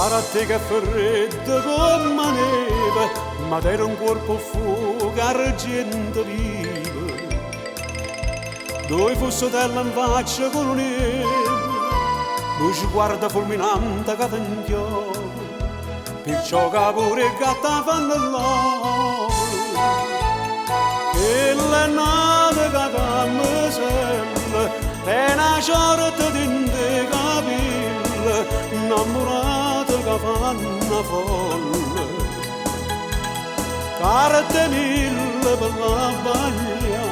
Cara te che freddo come neve, ma era un corpo fuoco argento vivo. Due fussotelli in faccia con neve, lo sguardo fulminante che ti inchiodo, perciò che pure il gatto fanno l'oro. E le nave che cammo selle, è una sorta di capille, innamorate che fanno folle. Carte mille per la baglia,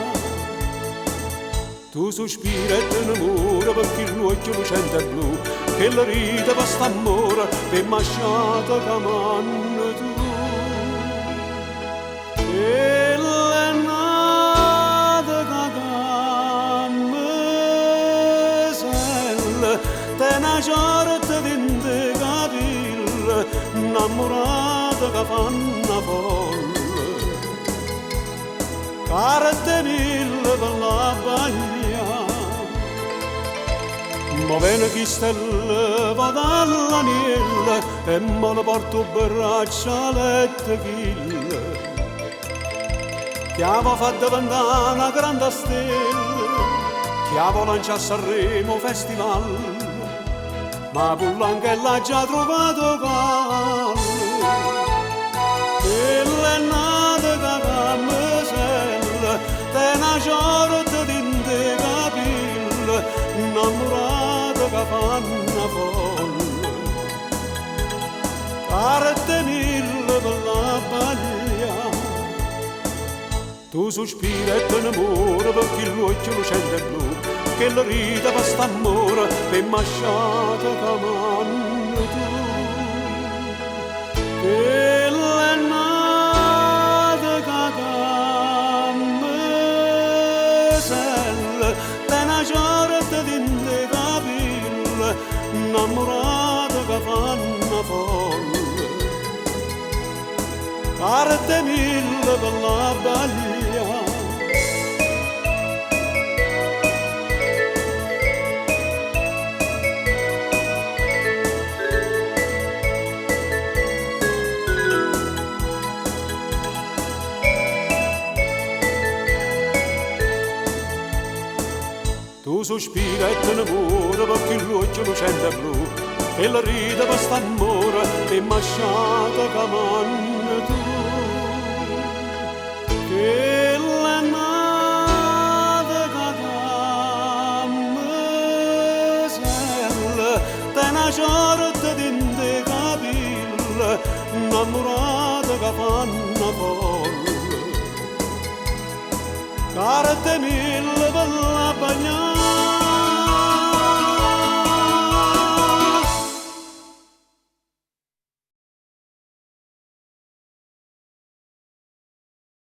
tu sospiri e te ne muore perché l'occhio lucente è blu, che la ride per st'amore, per masciata che manno tu. E le nate che cammeselle, te ne sorte di capille, innamorate che fanno folle. Carte mille per la baglia, ma viene chi stelle va dall'aniella e me lo porto braccialette chille. Che avevo fatto diventare una grande stella, che avevo lanciato a Sanremo Festival, ma pure l'ha già trovato callo. E le nate che cammeselle, te una sorta di capille, innamorate che fanno folle. Carte mille per la baglia, tu sospiri e te ne muore perché l'occhio lucente è blu, che la ride per st'amore, per masciata che manno tu. E le nate che cammeselle, te una sorta di capille, innamorate che fanno folle. Carte mille per la baglia, tu sospiri e te ne muore perché l'occhio lucente è blu, e la ride per st'amore, e masciata che manno tu. Che le nate che cammeselle, te una sorta di capille, innamorate che fanno folle. Carte mille per la bagna,